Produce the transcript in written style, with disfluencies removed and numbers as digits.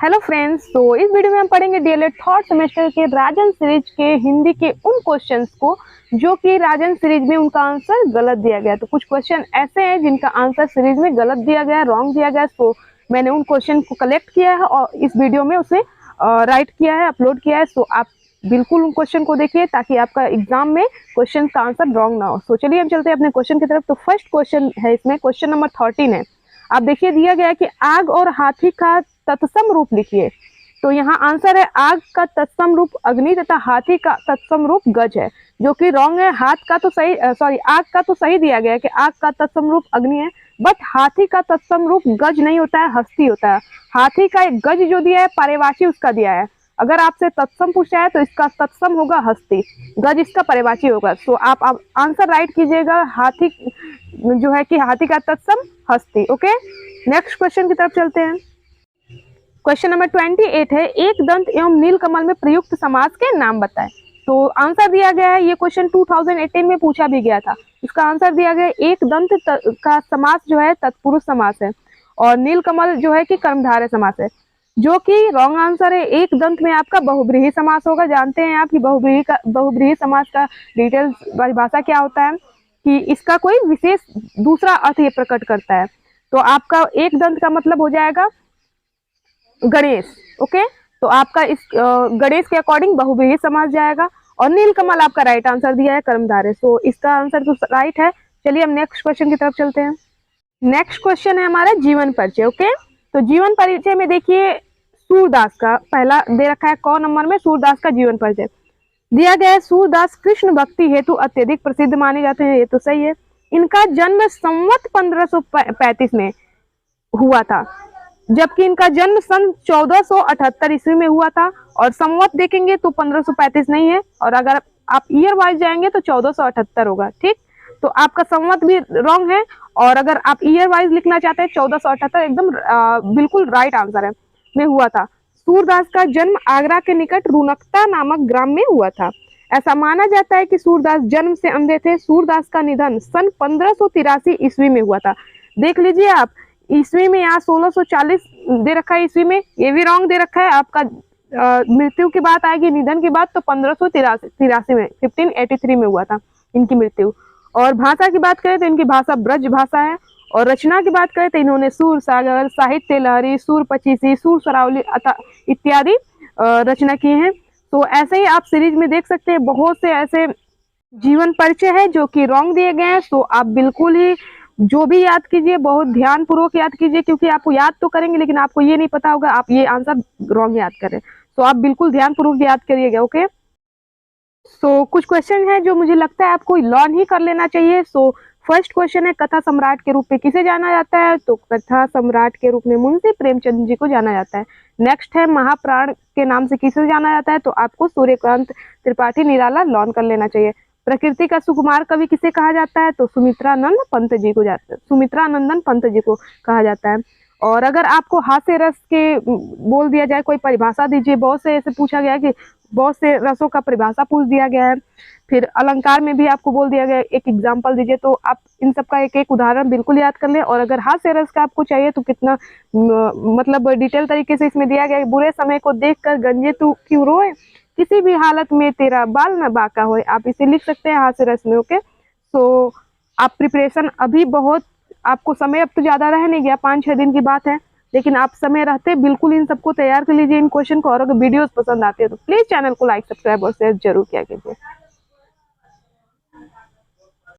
Hello friends, तो इस video में हम पढ़ेंगे डीएलएड थर्ड सेमेस्टर के राजन सीरीज के हिंदी के उन क्वेश्चंस को जो कि राजन सीरीज में उनका आंसर गलत दिया गया है। तो कुछ क्वेश्चन ऐसे हैं जिनका आंसर सीरीज में गलत दिया गया है, रॉन्ग दिया गया है। तो मैंने उन क्वेश्चन को कलेक्ट किया है और इस वीडियो में उसे राइट किया है, अपलोड किया है। तो आप बिल्कुल उन क्वेश्चन को देखिए ताकि आपका एग्जाम में क्वेश्चन का आंसर रॉन्ग ना हो। तो चलिए हम चलते हैं अपने क्वेश्चन की तरफ। तो फर्स्ट क्वेश्चन है, इसमें क्वेश्चन नंबर 13 है। आप देखिए, दिया गया है कि आग और हाथी का तत्सम रूप लिखिए। तो यहाँ आंसर है आग का तत्सम रूप अग्नि तथा हाथी का तत्सम रूप गज है, जो कि रॉन्ग है। हाथ का तो सही आग का तो सही दिया गया है कि आग का तत्सम रूप अग्नि है, बट हाथी का तत्सम रूप गज नहीं होता है, हस्ती होता है। हाथी का एक गज जो दिया है पर्यवाची उसका दिया है। अगर आपसे तत्सम पूछा है तो इसका तत्सम होगा हस्ती, गज इसका पर्यवाची होगा। तो आप आंसर राइट कीजिएगा, हाथी जो है कि हाथी का तत्सम हस्ती। ओके, नेक्स्ट क्वेश्चन की तरफ चलते हैं। क्वेश्चन नंबर 28 है, एक दंत एवं नीलकमल में प्रयुक्त समास के नाम बताएं। तो आंसर दिया गया है, ये क्वेश्चन 2018 में पूछा भी गया था। इसका आंसर दिया गया है एक दंत का समास जो है तत्पुरुष समास है और नीलकमल जो है कि कर्मधारय समास है, जो कि रॉन्ग आंसर है। एक दंत में आपका बहुब्रीहि समास होगा। जानते हैं आप कि बहुब्रीहि समास का डिटेल्स परिभाषा क्या होता है, कि इसका कोई विशेष दूसरा अर्थ ये प्रकट करता है। तो आपका एक दंत का मतलब हो जाएगा गणेश। ओके, तो आपका इस गणेश के अकॉर्डिंग बहुब्रीहि समास जाएगा और नीलकमल आपका राइट आंसर दिया है कर्मधारय। तो इसका आंसर तो राइट है। चलिए हम नेक्स्ट क्वेश्चन की तरफ चलते हैं। नेक्स्ट क्वेश्चन है हमारा जीवन परिचय। ओके, तो जीवन परिचय में देखिए सूरदास का पहला दे रखा है, क नंबर में सूरदास का जीवन परिचय दिया गया है। सूरदास कृष्ण भक्ति हेतु अत्यधिक प्रसिद्ध माने जाते हैं, ये तो सही है। इनका जन्म संवत 1535 में हुआ था, जबकि इनका जन्म सन 1478 ईस्वी में हुआ था। और संवत देखेंगे तो 1535 नहीं है, और अगर आप ईयर वाइज जाएंगे तो 1478 होगा। ठीक, तो आपका संवत भी रॉन्ग है, और अगर आप ईयर वाइज लिखना चाहते हैं 1478 एकदम बिल्कुल राइट आंसर है, में हुआ था। सूरदास का जन्म आगरा के निकट रुनकता नामक ग्राम में हुआ था। ऐसा माना जाता है कि सूरदास जन्म से अंधे थे। सूरदास का निधन सन 1583 ईस्वी में हुआ था। देख लीजिए आप, ईस्वी में यहाँ 1640 दे रखा है, ईस्वी में ये भी रॉन्ग दे रखा है। आपका मृत्यु की बात आएगी निधन की बात तो 1583 में 1583 में हुआ था इनकी मृत्यु। और भाषा की बात करें तो इनकी भाषा ब्रज भाषा है। और रचना की बात करें तो इन्होंने सूर सागर, साहित्य लहरी, सूर पचीसी, सूर सरावली इत्यादि रचना की हैं। तो ऐसे ही आप सीरीज में देख सकते हैं बहुत से ऐसे जीवन परिचय है जो कि रॉन्ग दिए गए हैं। तो आप बिल्कुल ही जो भी याद कीजिए बहुत ध्यान पूर्वक याद कीजिए, क्योंकि आपको याद तो करेंगे लेकिन आपको ये नहीं पता होगा आप ये आंसर रॉन्ग याद करें। तो आप बिल्कुल ध्यान पूर्वक याद करिएगा। ओके, सो कुछ क्वेश्चन है जो मुझे लगता है आपको लर्न ही कर लेना चाहिए। सो फर्स्ट क्वेश्चन है, कथा सम्राट के रूप में किसे जाना जाता है। तो कथा सम्राट के रूप में मुंशी प्रेमचंद जी को जाना जाता है। नेक्स्ट है, महाप्राण के नाम से किसे जाना जाता है। तो आपको सूर्यकांत त्रिपाठी निराला लर्न कर लेना चाहिए। प्रकृति का सुकुमार कवि किसे कहा जाता है। तो सुमित्रानंदन पंत जी को कहा जाता है। और अगर आपको हास्य रस के बोल दिया जाए, कोई परिभाषा दीजिए। बहुत से ऐसे पूछा गया कि बहुत से रसों का परिभाषा पूछ दिया गया है। फिर अलंकार में भी आपको बोल दिया गया एक एग्जाम्पल दीजिए। तो आप इन सब का एक एक उदाहरण बिल्कुल याद कर लें। और अगर हास्य रस का आपको चाहिए तो कितना मतलब डिटेल तरीके से इसमें दिया गया है। बुरे समय को देखकर गंजे तू क्यों रोए, किसी भी हालत में तेरा बाल न बाका होए, आप इसे लिख सकते हैं हास्य रस में। ओके, तो आप प्रिपरेशन अभी बहुत, आपको समय अब तो ज्यादा रह नहीं गया, 5-6 दिन की बात है, लेकिन आप समय रहते बिल्कुल इन सबको तैयार कर लीजिए इन क्वेश्चन को। और अगर वीडियोस पसंद आते हैं तो प्लीज चैनल को लाइक, सब्सक्राइब और शेयर जरूर किया कीजिए।